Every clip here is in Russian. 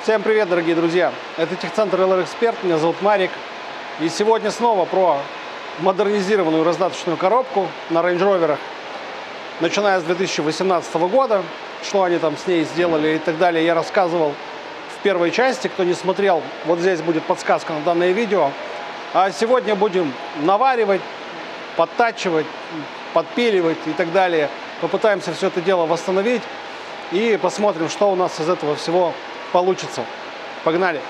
Всем привет, дорогие друзья! Это Техцентр LR Expert, меня зовут Марик. И сегодня снова про модернизированную раздаточную коробку на Range Rover'ах, начиная с 2018 года. Что они там с ней сделали и так далее, я рассказывал в первой части. Кто не смотрел, вот здесь будет подсказка на данное видео. А сегодня будем наваривать, подтачивать, подпиливать и так далее. Попытаемся все это дело восстановить и посмотрим, что у нас из этого всего получится. Погнали!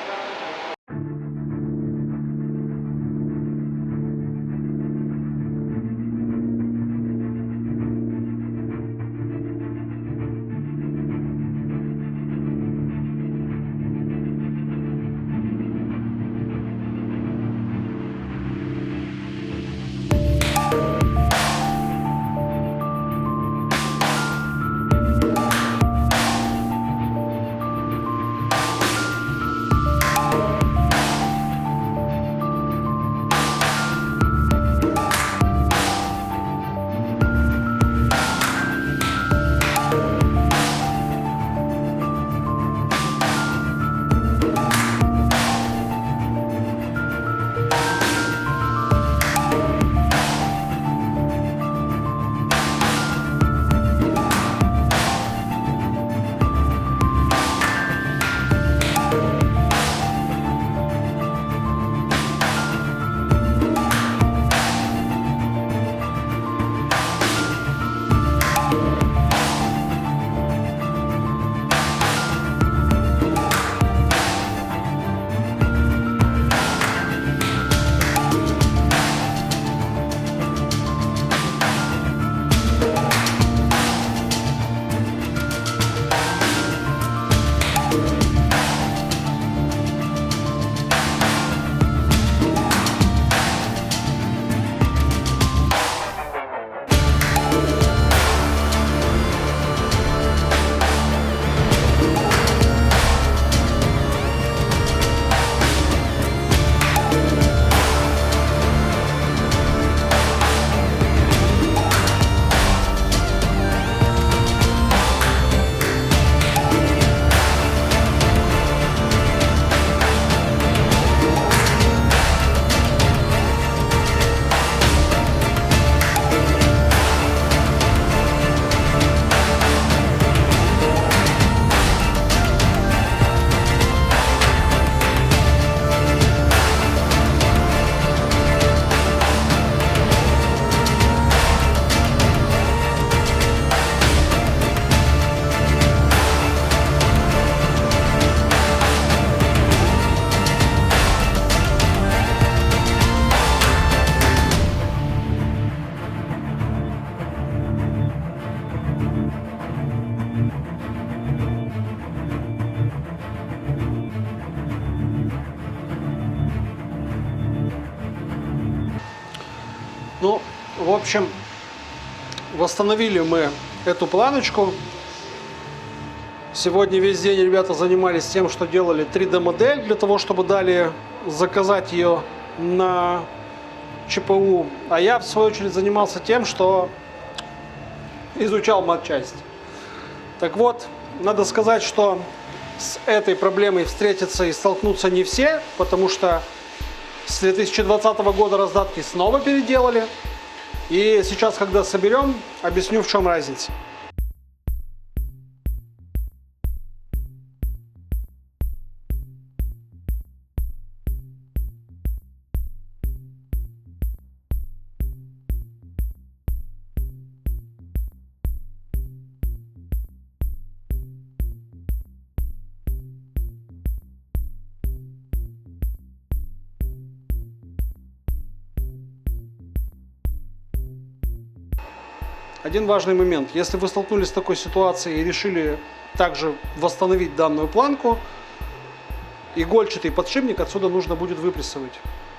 Ну, в общем, восстановили мы эту планочку. Сегодня весь день ребята занимались тем, что делали 3D-модель для того, чтобы далее заказать ее на ЧПУ. А я, в свою очередь, занимался тем, что изучал матчасть. Так вот, надо сказать, что с этой проблемой встретиться и столкнуться не все, потому что с 2020 года раздатки снова переделали. И сейчас, когда соберем, объясню, в чем разница. Один важный момент. Если вы столкнулись с такой ситуацией и решили также восстановить данную планку, игольчатый подшипник отсюда нужно будет выпрессовать.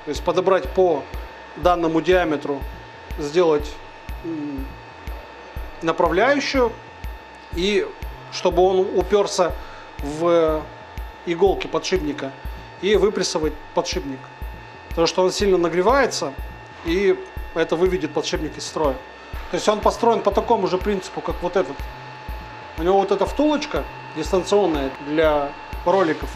То есть подобрать по данному диаметру, сделать направляющую, и чтобы он уперся в иголки подшипника, и выпрессовать подшипник. Потому что он сильно нагревается, и это выведет подшипник из строя. То есть он построен по такому же принципу, как вот этот. У него вот эта втулочка дистанционная для роликов.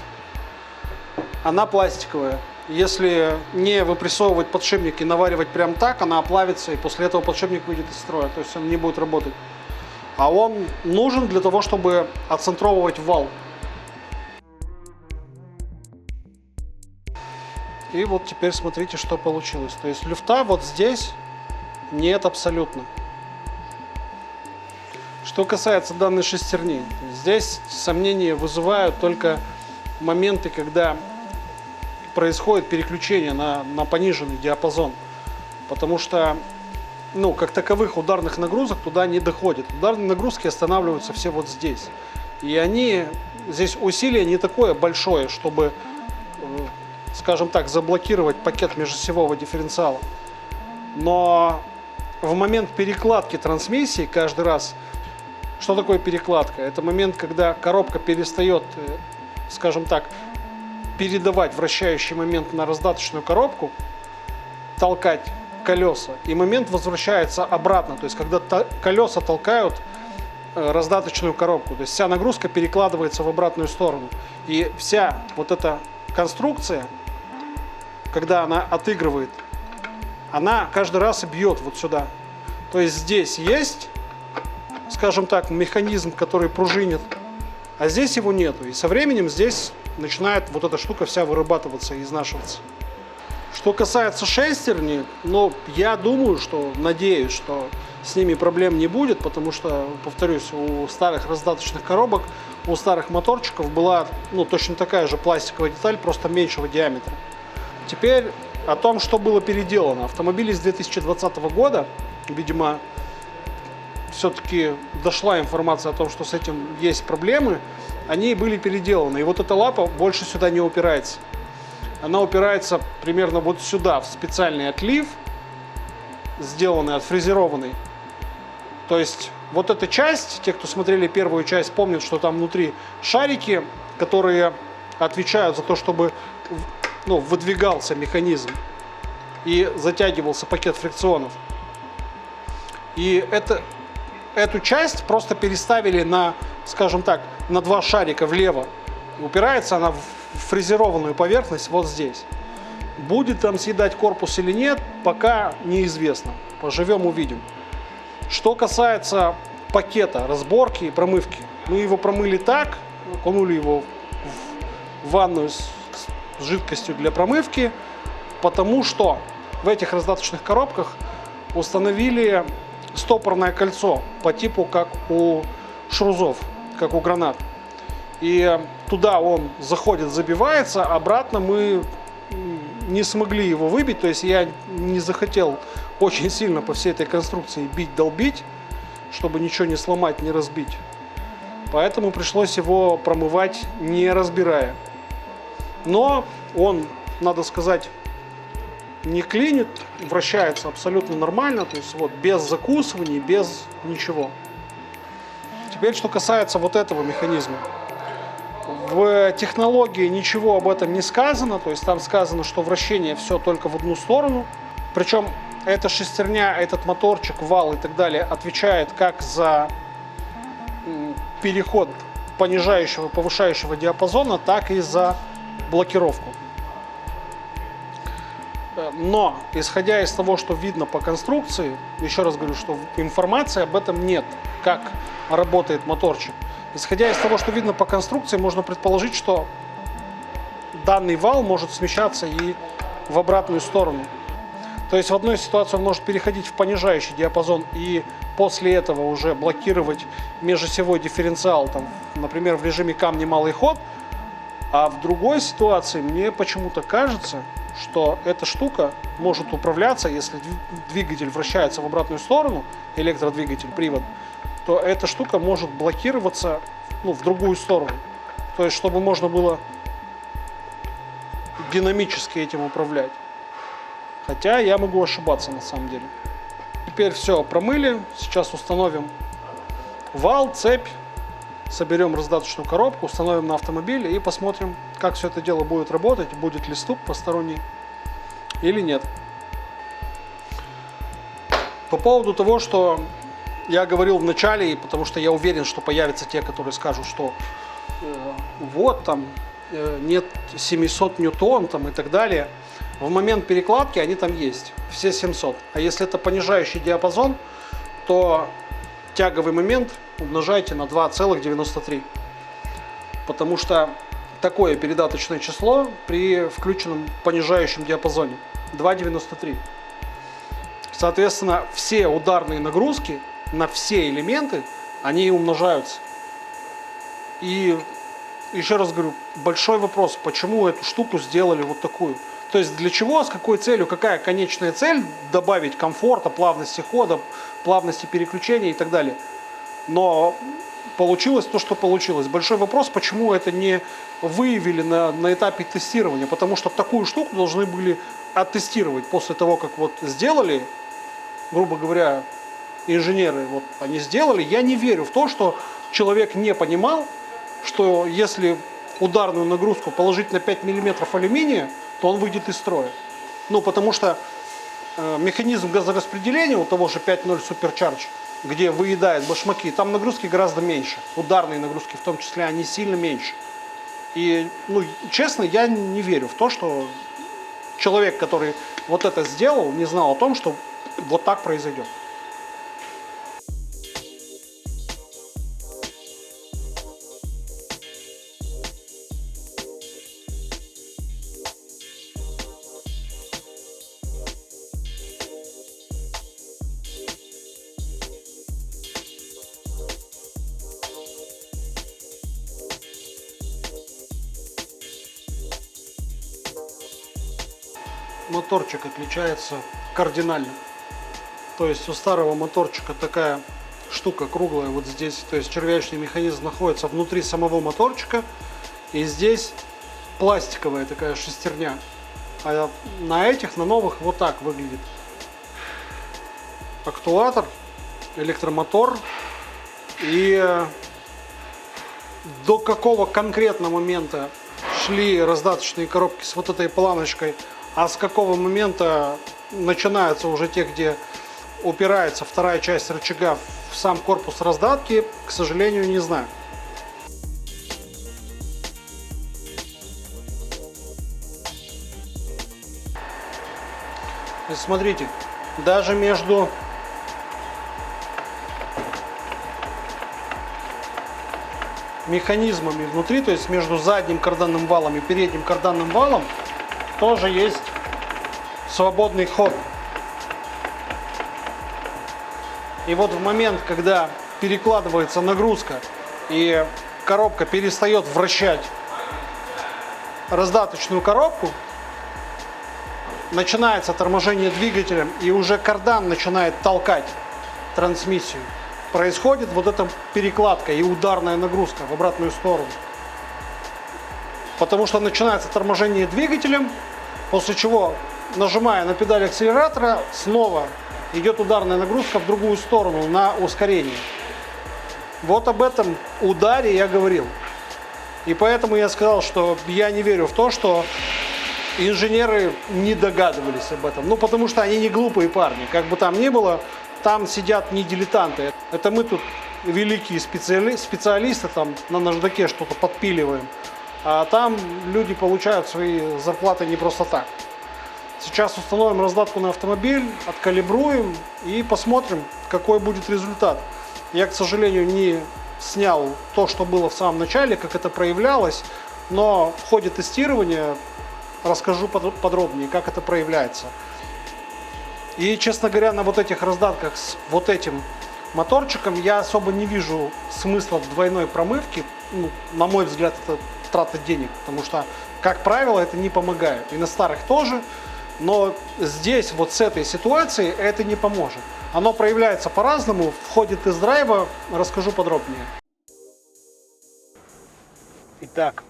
она пластиковая. Если не выпрессовывать подшипник и наваривать прям так, она оплавится, и после этого подшипник выйдет из строя, то есть он не будет работать. А он нужен для того, чтобы отцентровывать вал. И вот теперь смотрите, что получилось. То есть люфта вот здесь нет абсолютно. Что касается данной шестерни, здесь сомнения вызывают только моменты, когда происходит переключение на пониженный диапазон. Потому что, ну, как таковых ударных нагрузок туда не доходит. Ударные нагрузки останавливаются все вот здесь. И они, здесь усилие не такое большое, чтобы, скажем так, заблокировать пакет межосевого дифференциала. Но в момент перекладки трансмиссии каждый раз, что такое перекладка? Это момент, когда коробка перестает, скажем так, передавать вращающий момент на раздаточную коробку, толкать колеса, и момент возвращается обратно, то есть когда колеса толкают раздаточную коробку, то есть вся нагрузка перекладывается в обратную сторону. И вся вот эта конструкция, когда она отыгрывает, она каждый раз бьет вот сюда. То есть здесь есть, скажем так, механизм, который пружинит, а здесь его нету. И со временем здесь начинает вот эта штука вся вырабатываться и изнашиваться. Что касается шестерни, ну, я думаю, надеюсь, что с ними проблем не будет, потому что, повторюсь, у старых раздаточных коробок, у старых моторчиков была, ну, точно такая же пластиковая деталь, просто меньшего диаметра. Теперь о том, что было переделано. Автомобили с 2020 года, видимо, все-таки дошла информация о том, что с этим есть проблемы, они были переделаны. И вот эта лапа больше сюда не упирается. Она упирается примерно вот сюда, в специальный отлив, сделанный, отфрезерованный. То есть вот эта часть, те, кто смотрели первую часть, помнят, что там внутри шарики, которые отвечают за то, чтобы, ну, выдвигался механизм и затягивался пакет фрикционов. И эту часть просто переставили на, скажем так, на два шарика влево. И упирается она в фрезерованную поверхность вот здесь. Будет там съедать корпус или нет, пока неизвестно. Поживем, увидим. Что касается пакета, разборки и промывки. Мы его промыли так, окунули его в ванную с жидкостью для промывки, потому что в этих раздаточных коробках установили стопорное кольцо по типу как у шрузов, как у гранат. И туда он заходит, забивается, обратно мы не смогли его выбить, то есть я не захотел очень сильно по всей этой конструкции бить, долбить, чтобы ничего не сломать, не разбить. Поэтому пришлось его промывать, не разбирая. Но он, надо сказать, не клинит, вращается абсолютно нормально, то есть вот без закусываний, без ничего. Теперь, что касается вот этого механизма. В технологии ничего об этом не сказано, то есть там сказано, что вращение все только в одну сторону. Причем эта шестерня, этот моторчик, вал и так далее отвечает как за переход понижающего, повышающего диапазона, так и за блокировку. Но, исходя из того, что видно по конструкции, еще раз говорю, что информации об этом нет, как работает моторчик. Исходя из того, что видно по конструкции, можно предположить, что данный вал может смещаться и в обратную сторону. То есть в одной ситуации он может переходить в понижающий диапазон и после этого уже блокировать межосевой дифференциал, там, например, в режиме камни малый ход, а в другой ситуации мне почему-то кажется, что эта штука может управляться, если двигатель вращается в обратную сторону, электродвигатель, привод, то эта штука может блокироваться, ну, в другую сторону. То есть, чтобы можно было динамически этим управлять. Хотя я могу ошибаться на самом деле. Теперь все промыли. Сейчас установим вал, цепь, соберем раздаточную коробку, установим на автомобиль и посмотрим, как все это дело будет работать, будет ли стук посторонний или нет. По поводу того, что я говорил в начале, потому что я уверен, что появятся те, которые скажут, что вот там нет 700 ньютон там, и так далее. В момент перекладки они там есть, все 700. А если это понижающий диапазон, то тяговый момент умножайте на 2,93. Потому что такое передаточное число при включенном понижающем диапазоне 2,93. Соответственно, все ударные нагрузки на все элементы, они умножаются. И еще раз говорю, большой вопрос, почему эту штуку сделали вот такую. То есть для чего, с какой целью, какая конечная цель добавить комфорта, плавности хода, плавности переключения и так далее. Но получилось то, что получилось. Большой вопрос, почему это не выявили на этапе тестирования. Потому что такую штуку должны были оттестировать после того, как вот сделали, грубо говоря, инженеры, вот они сделали. Я не верю в то, что человек не понимал, что если ударную нагрузку положить на 5 мм алюминия, то он выйдет из строя. Ну, потому что механизм газораспределения у того же 5.0 Supercharge, где выедает башмаки, там нагрузки гораздо меньше. Ударные нагрузки в том числе, они сильно меньше. И, ну, честно, я не верю в то, что человек, который вот это сделал, не знал о том, что вот так произойдет. Моторчик отличается кардинально. То есть у старого моторчика такая штука круглая вот здесь, то есть червячный механизм находится внутри самого моторчика, и здесь пластиковая такая шестерня. А на этих, на новых, вот так выглядит актуатор, электромотор. И до какого конкретного момента шли раздаточные коробки с вот этой планочкой, а с какого момента начинаются уже те, где упирается вторая часть рычага в сам корпус раздатки, к сожалению, не знаю. И смотрите, даже между механизмами внутри, то есть между задним карданным валом и передним карданным валом, тоже есть свободный ход. И вот в момент, когда перекладывается нагрузка и коробка перестает вращать раздаточную коробку, начинается торможение двигателем, и уже кардан начинает толкать трансмиссию. Происходит вот эта перекладка и ударная нагрузка в обратную сторону. Потому что начинается торможение двигателем, после чего, нажимая на педаль акселератора, снова идет ударная нагрузка в другую сторону на ускорение. Вот об этом ударе я говорил. И поэтому я сказал, что я не верю в то, что инженеры не догадывались об этом. Ну, потому что они не глупые парни. Как бы там ни было, там сидят не дилетанты. Это мы тут великие специалисты там на наждаке что-то подпиливаем. А там люди получают свои зарплаты не просто так. Сейчас установим раздатку на автомобиль, откалибруем и посмотрим, какой будет результат. Я, к сожалению, не снял то, что было в самом начале, как это проявлялось, но в ходе тестирования расскажу подробнее, как это проявляется. И, честно говоря, на вот этих раздатках с вот этим моторчиком я особо не вижу смысла в двойной промывке. Ну, на мой взгляд, это трата денег, потому что, как правило, это не помогает. И на старых тоже. Но здесь, вот с этой ситуацией, это не поможет. Оно проявляется по-разному. В ходе тест-драйва расскажу подробнее. Итак,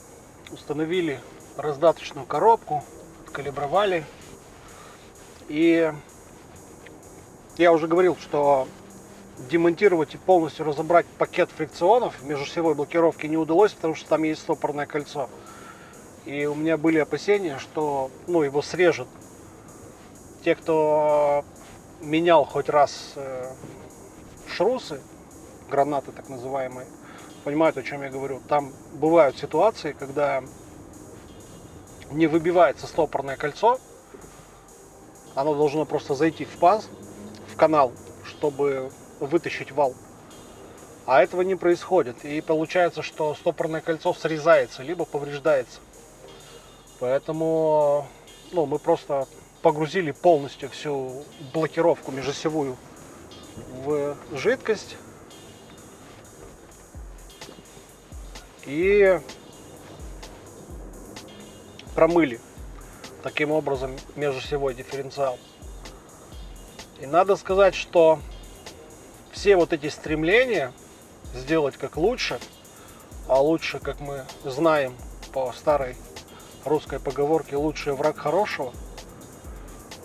установили раздаточную коробку, откалибровали. И я уже говорил, что демонтировать и полностью разобрать пакет фрикционов межосевой блокировки не удалось, потому что там есть стопорное кольцо. И у меня были опасения, что его срежут. Те, кто менял хоть раз шрусы, гранаты так называемые, понимают, о чем я говорю. Там бывают ситуации, когда не выбивается стопорное кольцо. Оно должно просто зайти в паз, в канал, чтобы вытащить вал. А этого не происходит. И получается, что стопорное кольцо срезается, либо повреждается. Поэтому мы просто погрузили полностью всю блокировку межосевую в жидкость. И промыли таким образом межосевой дифференциал. И надо сказать, что все вот эти стремления сделать как лучше, а лучше, как мы знаем по старой русской поговорке, лучший враг хорошего,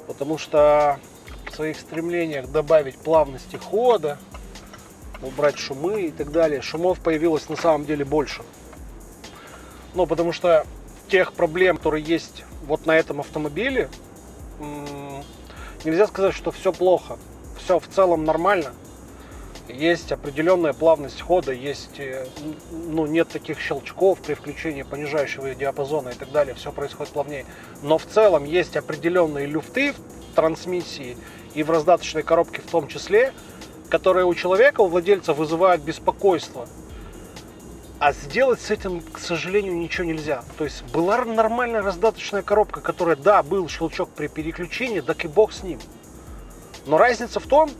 потому что в своих стремлениях добавить плавности хода, убрать шумы и так далее, шумов появилось на самом деле больше. Потому что тех проблем, которые есть вот на этом автомобиле, нельзя сказать, что все плохо. Все в целом нормально. Есть определенная плавность хода, есть, нет таких щелчков при включении понижающего диапазона и так далее, все происходит плавнее. Но в целом есть определенные люфты в трансмиссии и в раздаточной коробке в том числе, которые у человека, у владельца вызывают беспокойство. А сделать с этим, к сожалению, ничего нельзя. То есть была нормальная раздаточная коробка, которая, да, был щелчок при переключении, так и бог с ним. Но разница в том,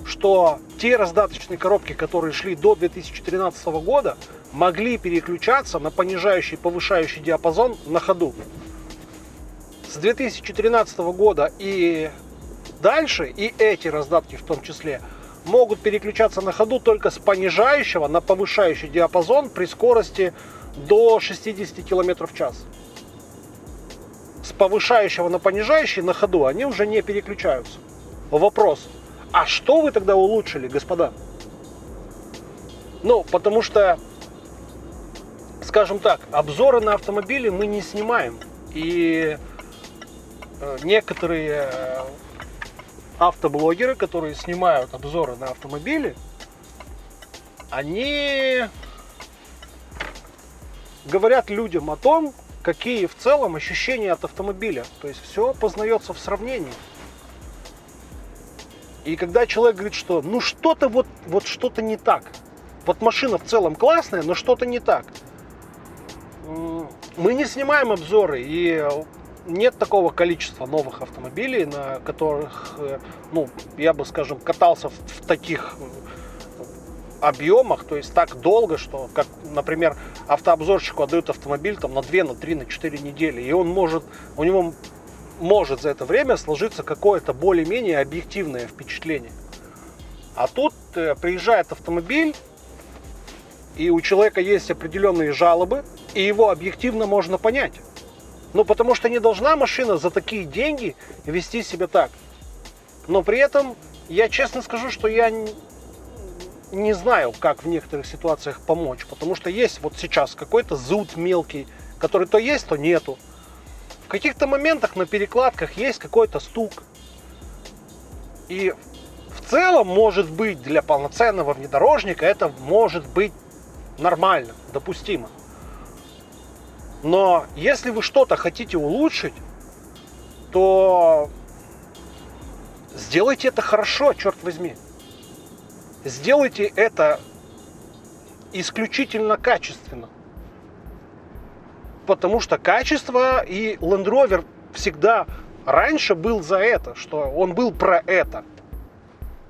что те раздаточные коробки, которые шли до 2013 года, могли переключаться на понижающий и повышающий диапазон на ходу. С 2013 года и дальше, и эти раздатки в том числе, могут переключаться на ходу только с понижающего на повышающий диапазон при скорости до 60 км в час. С повышающего на понижающий на ходу они уже не переключаются. Вопрос: а что вы тогда улучшили, господа? Потому что, скажем так, обзоры на автомобили мы не снимаем. И некоторые автоблогеры, которые снимают обзоры на автомобили, они говорят людям о том, какие в целом ощущения от автомобиля. То есть все познается в сравнении. И когда человек говорит, что что-то вот что-то не так, вот машина в целом классная, но что-то не так, мы не снимаем обзоры, и нет такого количества новых автомобилей, на которых, я бы, скажем, катался в таких объемах, то есть так долго, что, как, например, автообзорщику отдают автомобиль на 2, на 3, на 4 недели, и у него может за это время сложиться какое-то более-менее объективное впечатление. А тут приезжает автомобиль, и у человека есть определенные жалобы, и его объективно можно понять. Потому что не должна машина за такие деньги вести себя так. Но при этом я честно скажу, что я не знаю, как в некоторых ситуациях помочь. Потому что есть вот сейчас какой-то зуд мелкий, который то есть, то нету. В каких-то моментах на перекладках есть какой-то стук. И в целом, может быть, для полноценного внедорожника это может быть нормально, допустимо. Но если вы что-то хотите улучшить, то сделайте это хорошо, черт возьми. Сделайте это исключительно качественно. Потому что качество и Land Rover всегда раньше был за это, что он был про это.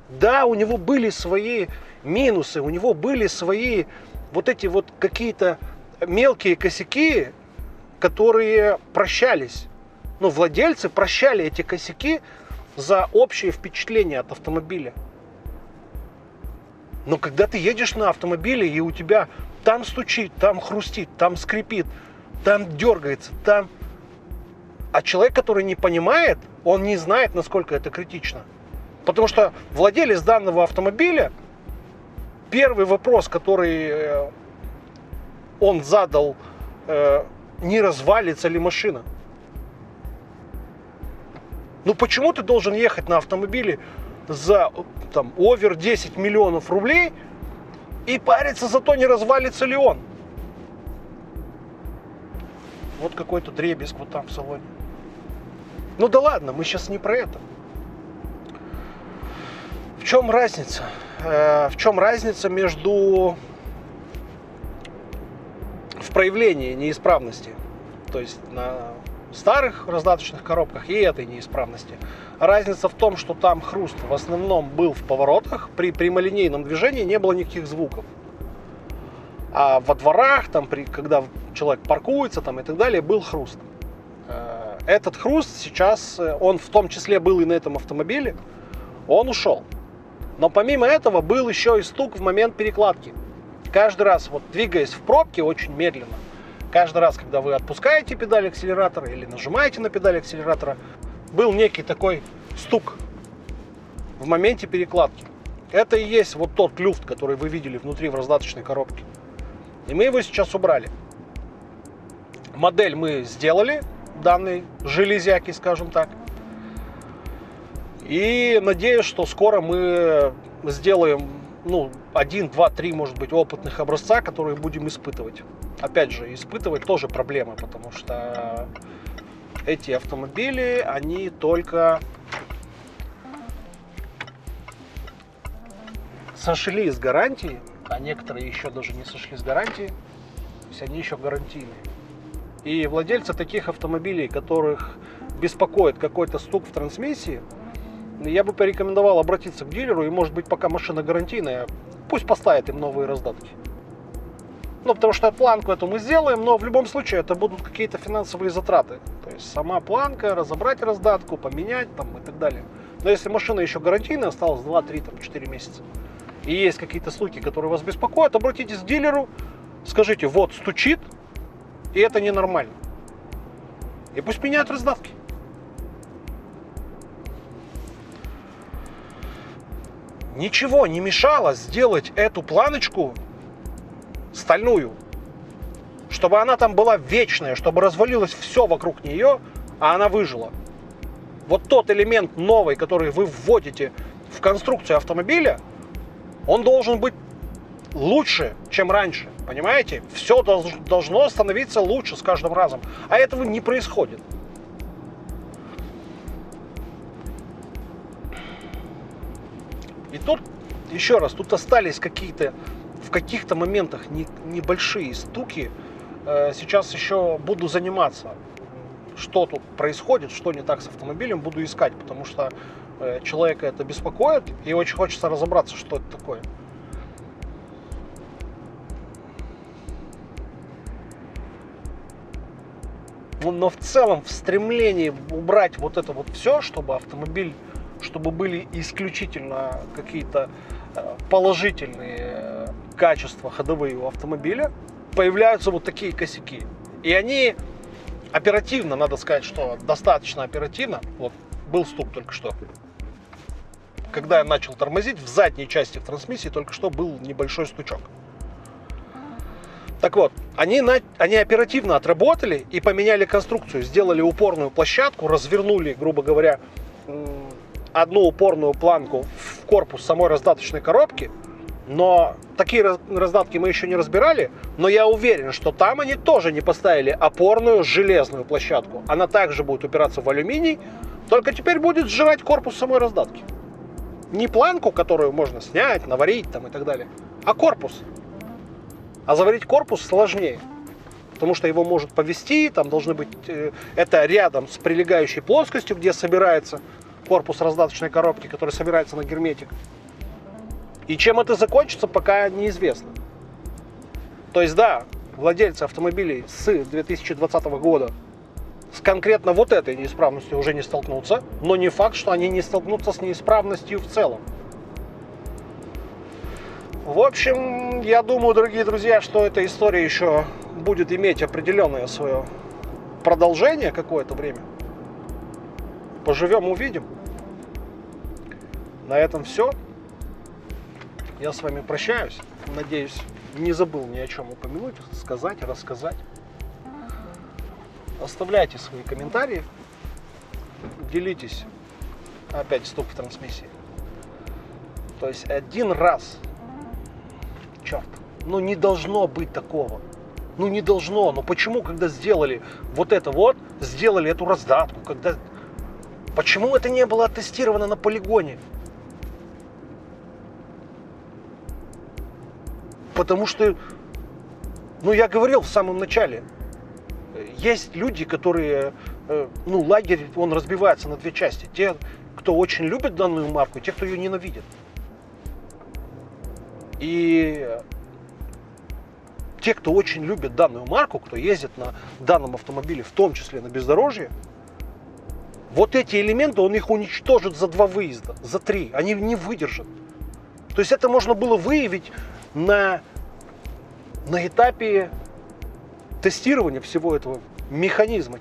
Да, у него были свои минусы, у него были свои вот эти вот какие-то мелкие косяки, которые прощались. Владельцы прощали эти косяки за общее впечатление от автомобиля. Но когда ты едешь на автомобиле, и у тебя там стучит, там хрустит, там скрипит, там дергается, там... А человек, который не понимает, он не знает, насколько это критично. Потому что владелец данного автомобиля, первый вопрос, который он задал, не развалится ли машина. Почему ты должен ехать на автомобиле за овер 10 миллионов рублей и париться за то, не развалится ли он? Вот какой-то дребезг вот там в салоне. Ну да ладно, мы сейчас не про это. В чем разница? В чем разница между в проявлении неисправности, то есть на старых раздаточных коробках и этой неисправности? Разница в том, что там хруст в основном был в поворотах, при прямолинейном движении не было никаких звуков. А во дворах, там, когда человек паркуется там, и так далее, был хруст. Этот хруст сейчас, он в том числе был и на этом автомобиле, он ушел. Но помимо этого был еще и стук в момент перекладки. Каждый раз, вот двигаясь в пробке очень медленно, каждый раз, когда вы отпускаете педаль акселератора или нажимаете на педаль акселератора, был некий такой стук в моменте перекладки. Это и есть вот тот люфт, который вы видели внутри в раздаточной коробке. И мы его сейчас убрали. Модель мы сделали, данной железяки, скажем так. И надеюсь, что скоро мы сделаем 1, 2, 3, может быть, опытных образца, которые будем испытывать. Опять же, испытывать тоже проблема, потому что эти автомобили, они только сошли с гарантии, а некоторые еще даже не сошли с гарантии, то есть они еще гарантийные. И владельцы таких автомобилей, которых беспокоит какой-то стук в трансмиссии, я бы порекомендовал обратиться к дилеру, и, может быть, пока машина гарантийная, пусть поставит им новые раздатки. Потому что планку эту мы сделаем, но в любом случае это будут какие-то финансовые затраты. То есть сама планка, разобрать раздатку, поменять там и так далее. Но если машина еще гарантийная, осталось 2, 3, 4 месяца, и есть какие-то стуки, которые вас беспокоят, обратитесь к дилеру, скажите, вот стучит, и это ненормально. И пусть меняют раздатки. Ничего не мешало сделать эту планочку стальную, чтобы она там была вечная, чтобы развалилось все вокруг нее, а она выжила. Вот тот элемент новый, который вы вводите в конструкцию автомобиля, он должен быть лучше, чем раньше. Понимаете? Все должно становиться лучше с каждым разом. А этого не происходит. И тут, еще раз, тут остались в каких-то моментах небольшие стуки. Сейчас еще буду заниматься, что тут происходит, что не так с автомобилем, буду искать, потому что человека это беспокоит, и очень хочется разобраться, что это такое. Но в целом в стремлении убрать вот это вот все, чтобы автомобиль, чтобы были исключительно какие-то положительные качества ходовые у автомобиля, появляются вот такие косяки. И они оперативно, надо сказать, что достаточно оперативно. Вот был стук только что. Когда я начал тормозить, в задней части в трансмиссии только что был небольшой стучок. Так вот, они оперативно отработали и поменяли конструкцию, сделали упорную площадку, развернули, грубо говоря, одну упорную планку в корпус самой раздаточной коробки. Но такие раздатки мы еще не разбирали, но я уверен, что там они тоже не поставили опорную железную площадку. Она также будет упираться в алюминий, только теперь будет сжирать корпус самой раздатки. Не планку, которую можно снять, наварить там и так далее, а корпус. А заварить корпус сложнее, потому что его может повести, там должны быть, это рядом с прилегающей плоскостью, где собирается корпус раздаточной коробки, который собирается на герметик. И чем это закончится, пока неизвестно. То есть, да, владельцы автомобилей с 2020 года с конкретно вот этой неисправностью уже не столкнутся, но не факт, что они не столкнутся с неисправностью в целом. В общем, я думаю, дорогие друзья, что эта история еще будет иметь определенное свое продолжение какое-то время. Поживем, увидим. На этом все. Я с вами прощаюсь. Надеюсь, не забыл ни о чем упомянуть, сказать, рассказать. Оставляйте свои комментарии. Делитесь. Опять стук в трансмиссии. То есть один раз. Черт. Ну не должно быть такого. Ну не должно. Но почему, когда сделали вот это вот, сделали эту раздатку, когда... Почему это не было оттестировано на полигоне? Потому что, ну я говорил в самом начале, есть люди, которые, ну лагерь, он разбивается на две части. Те, кто очень любит данную марку, и те, кто ее ненавидит. И те, кто очень любит данную марку, кто ездит на данном автомобиле, в том числе на бездорожье, вот эти элементы, он их уничтожит за 2 выезда, за 3. Они не выдержат. То есть это можно было выявить на этапе тестирования всего этого механизма.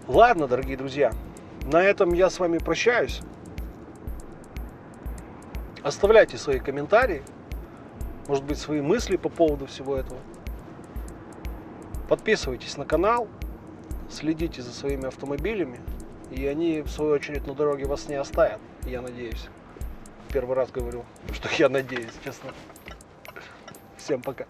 Ладно, дорогие друзья, на этом я с вами прощаюсь. Оставляйте свои комментарии, может быть, свои мысли по поводу всего этого. Подписывайтесь на канал, следите за своими автомобилями, и они, в свою очередь, на дороге вас не оставят, я надеюсь. Первый раз говорю, что я надеюсь, честно. Всем пока.